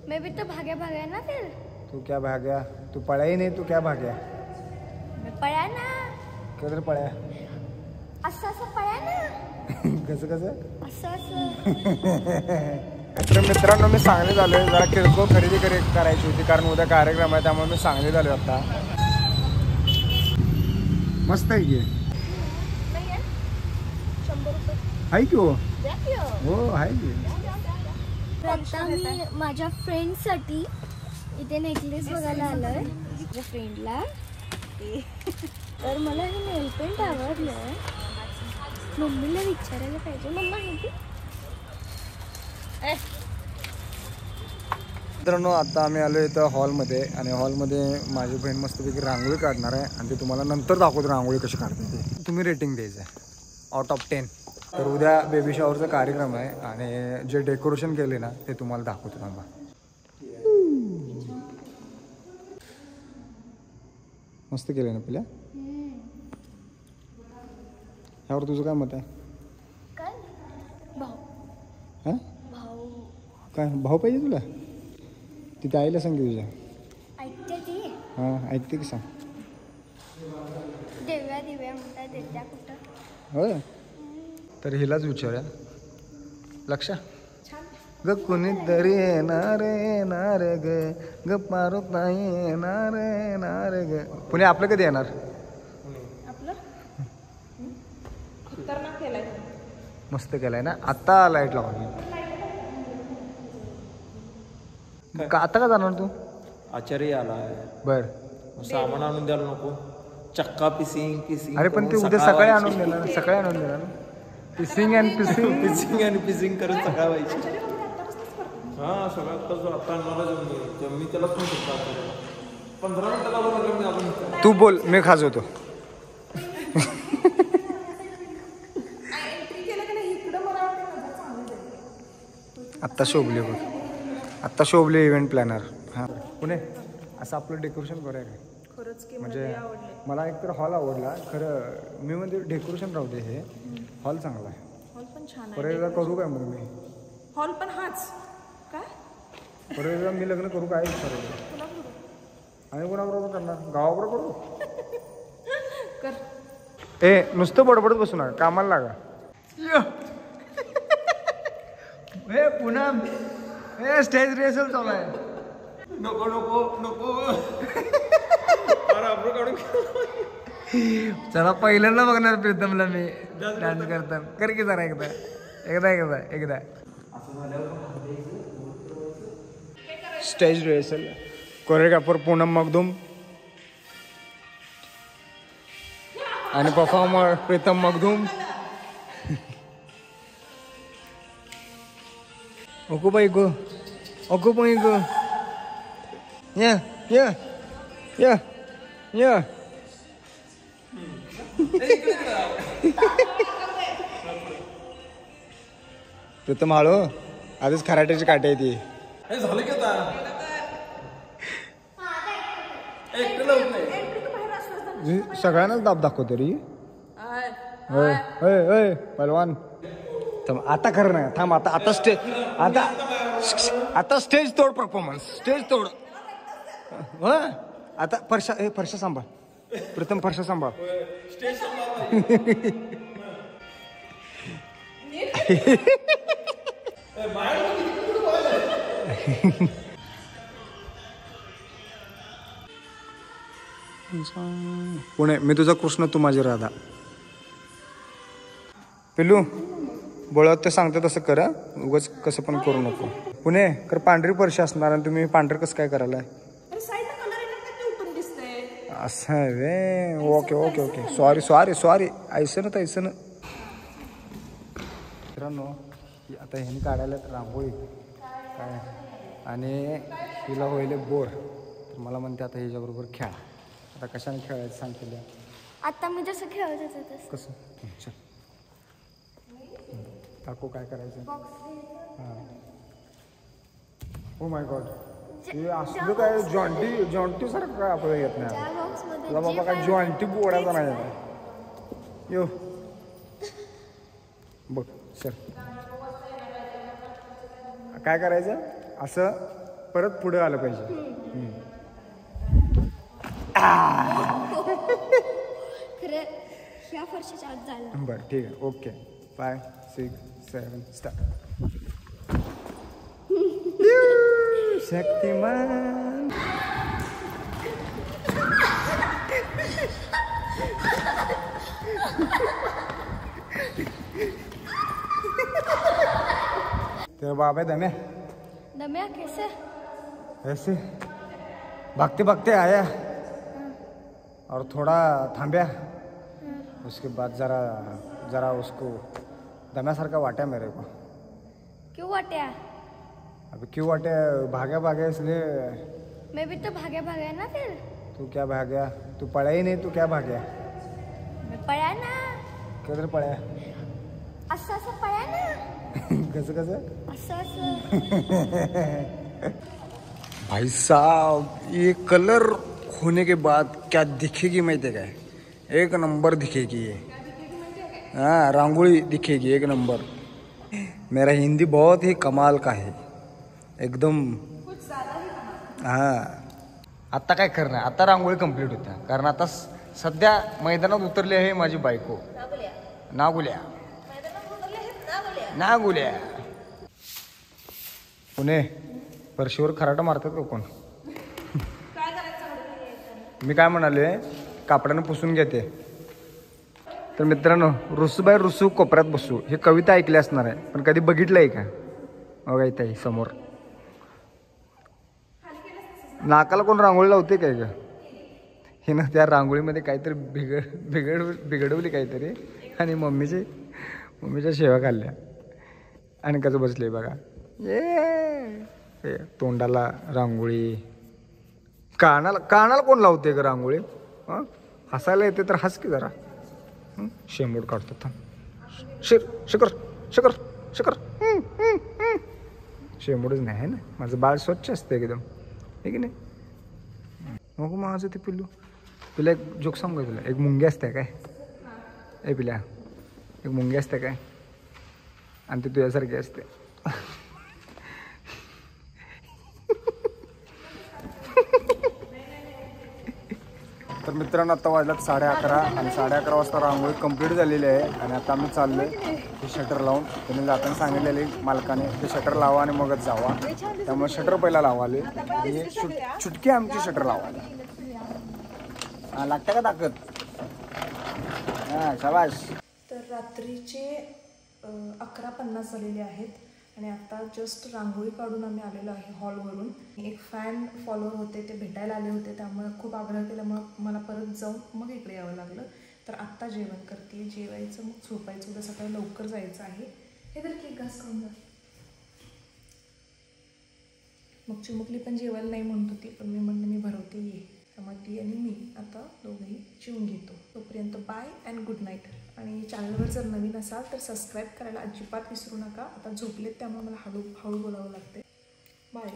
मैं भी तो भाग्या भाग्या ना फिर। तू क्या भाग्या? तू पळा ही नाही, तू क्या भाग्या? मैं पळा ना। किधर पळा? असं असं पळा ना। कसं कसं? असं असं। तर मित्रांनो मी सांगली झालोय, जरा किरकोळ खरेदी करायची होती कारण उद्या कार्यक्रम आहे, त्यामुळे मी सांगली झालोय आता. मस्त आहे की. 100 रुपये आहे की हो. द्या की हो. हो आहे की. आता मी माझ्या फ्रेंडसाठी इथे नेकलेस बघायला आलोय माझ्या फ्रेंडला. तर मला हे नेल पेंट आवडलं. मम्मीला विचारायला पाहिजे. मम्मा हे की. मित्रांनो आता आम्ही आलो इथं हॉलमध्ये आणि हॉलमध्ये माझी बहीण मस्तपैकी रांगोळी काढणार आहे आणि ते तुम्हाला नंतर दाखवतो रांगोळी कशी काढते ते. तुम्ही रेटिंग द्यायचं आहे आउट ऑफ 10. तर उद्या बेबी शॉवरचा कार्यक्रम आहे आणि जे डेकोरेशन केले ना ते तुम्हाला दाखवतो थांबा. मस्त केलं ना पिल्या. यावर तुझं काय मत आहे? काय भाऊ हां भाऊ काय भाऊ पाहिजे तुला? तिथे आईला सांग की तुझ्या. ऐकते ती. हां ऐकते की सांग. दिव्या दिव्या म्हणतात देत्या कुठं. होय तर हिलाच विचारूया. लक्ष ग कुणीतरी येणार ग ग पारत नाही येणार ग. पुणे आपलं कधी येणार? आपलं खतरनाक केलाय. मस्त केलाय ना. आत्ता लाईट लावली. आता का जाणार तू? आचार्य आलाय. बर सामान आणून द्यायला नको. चक्का पिसिंग पिसिंग. अरे पण ते उद्या सकाळी आणून देणार. सकाळी आणून देणार. पिसिंग अँड पिसिंग. पिसिंग आणि पिसिंग करून सकाळ व्हायची. हा सगळ्यात कसं आता आणणारा मी त्याला फोन शकतो. 15 मिनिटाला म्हटलं मी आपण. तू बोल मी खाजवतो. आत्ता शोभले बघ. आत्ता शोभले इव्हेंट प्लॅनर. हां पुणे असं आपलं डेकोरेशन करूया काय? खरंच की म्हणजे मला एक तर हॉल आवडला खरं. मी म्हणजे डेकोरेशन राहू दे. हे हॉल चांगला आहे. हॉल पण छान आहे. परत एकदा करू काय मग मी? हॉल पण हाच काय? परत एकदा मी लग्न करू काय ठरवलं? आणि कोणाबरोबर करणार? गावाबरोबर करू? कर. ए नुसतं बडबडत बसू नका, कामाला लागा. हे पुन्हा हे स्टेज रिहर्सल चालू आहे. नको नको नको. काढून चला पहिल्यांदा बघणार प्रीतमला मी डान्स करताना. कर की जरा एकदा एकदा एकदा एकदा. Stage rehearsal choreographer Poonam Magdum आणि परफॉर्मर प्रीतम मगदूम. ओको बाई गो ओको बाई गो. या या या या. प्रीतम हाळो आधीच खराट्याची काटे आहे ती. झालं की आता एकटं होत नाही. सगळ्यांनाच दाब दाखव तरी. होय होय होय पहलवान. थांब आता खरं नाही. थांब आता आता स्टेज आता आता स्टेज तोड परफॉर्मन्स. स्टेज तोड. हो आता फरशा फरशा सांभाळ. प्रथम फरशा सांभाळ. पुणे मी तुझा कृष्ण तू माझी राधा. पिल्लू बोळत ते सांगते तसं करा. उगाच कसं पण करू नको. पुणे कर पांढरी परशी असणार आणि तुम्ही पांढरं कसं काय करायला? असं आहे वे. Okay okay okay sorry sorry sorry. ऐसं ना तैसं ना. मित्रांनो आता ह्याने काढायला रांगोळी काय आणि तिला होईल बोर. तर मला म्हणते आता ह्याच्याबरोबर खेळा. आता कशाने खेळायचं सांग तिला. आता मी जसं खेळत होते तसं. कसं चल दाखव काय करायचं. हां ओ माय गॉड. हे असलं काय जॉन्टी जॉन्टी सारखं काय आपल्याला येत नाही. तुला बाबा काय जॉन्टी बोडायचा नाही आता. यो बघ सर काय करायचं असं परत पुढे आलं पाहिजे. खरं ह्या फरशीच्या आत झालं. बरं ठीक आहे. Okay 5 6 7 start. शक्तिमान. तेरा बाप है दमे. दम्या कैसे? ऐसे भागते भागते आया और थोड़ा थांब्या. उसके बाद जरा उसको दम्यासारखा वाटा मेरे को. क्यों वाट्या? अभी क्यों वाटे? भागे इसलिए. मैं भी तो भागे ना फिर. तू क्या भाग्या? तू पळा ही नाही. तू क्या भाग्या? मैं पळ्या ना. किधर पळ्या? असं पळ्या ना. कसं असं. भाई साहब ये कलर होने के बाद क्या दिखेगी माहिती है काय? एक नंबर दिखेगी ये. हाँ रांगोली दिखेगी एक नंबर. मेरा हिंदी बहुत ही कमाल का है एकदम. हाँ आता काय करणार? आता रांगोळी कंप्लीट होत्या कारण आता सध्या मैदानात उतरली आहे माझी बायको नागुल्या. पुणे परशीवर खराटा मारतात का कोण? मी काय म्हणाले कापडाने पुसून घेते. तर मित्रांनो रुसूबाई रुसू कोपऱ्यात बसू हे कविता ऐकली असणार आहे पण कधी बघितलंय का? बघा इथे समोर नाकाला कोण रांगोळी लावते काय का? हे ना त्या रांगोळीमध्ये काहीतरी बिघडवली काहीतरी आणि मम्मीच्या शेवा खाल्ल्या आणि कसं बसले बघा. ये तोंडाला रांगोळी. कानाला कोण लावते का रांगोळी? हसायला येते तर हस की जरा. शेंबूड काढतो थांब. शिकर शेंबूडच नाही आहे ना. माझं बाळ स्वच्छ असतं एकदम आहे की नाही? नको माझं ते पिल्लू. तुला एक जोक सांगू तुला. एक मुंगी असते काय? ए पिल्या एक मुंगी असते काय आणि ती तुझ्यासारखी असते. तर मित्रांनो आता वाजल्यात 11:30 आणि 11:30 वाजता रांगोळी कंप्लीट झालेली आहे आणि आता आम्ही चाललोय ते शटर लावून. त्यांनी जाताना सांगितलेले मालकाने ते शटर लावा आणि मगच जावा. त्यामुळे शटर पहिला लावाले आणि चुटकी आमची शटर लावायला. हा लागतं का ताकद? हा शाबाश. तर रात्रीचे 11:50 झालेले आहेत आणि आता जस्ट रांगोळी काढून आम्ही आलेलो आहे हॉलवरून. एक फॅन फॉलोअर होते ते भेटायला आले होते त्यामुळे खूप आग्रह केल्यामुळं मला परत जाऊन मग इकडे यावं लागलं. तर आत्ता जेवण करते. जेवायचं मग झोपायचं. उद्या सकाळी लवकर जायचं आहे. हे तर केक घास खाऊन जा. मग चिमुकली पण जेवायला नाही म्हणत होती पण मी म्हणलं मी भरवते ये. त्यामुळे ती आणि मी आता दोघंही जेवून घेतो. तोपर्यंत बाय अँड गुड नाईट. आणि चॅनलवर जर नवीन असाल तर सबस्क्राईब करायला अजिबात विसरू नका. आता झोपलेत त्यामुळे मला हळू बोलावं लागते. बाय.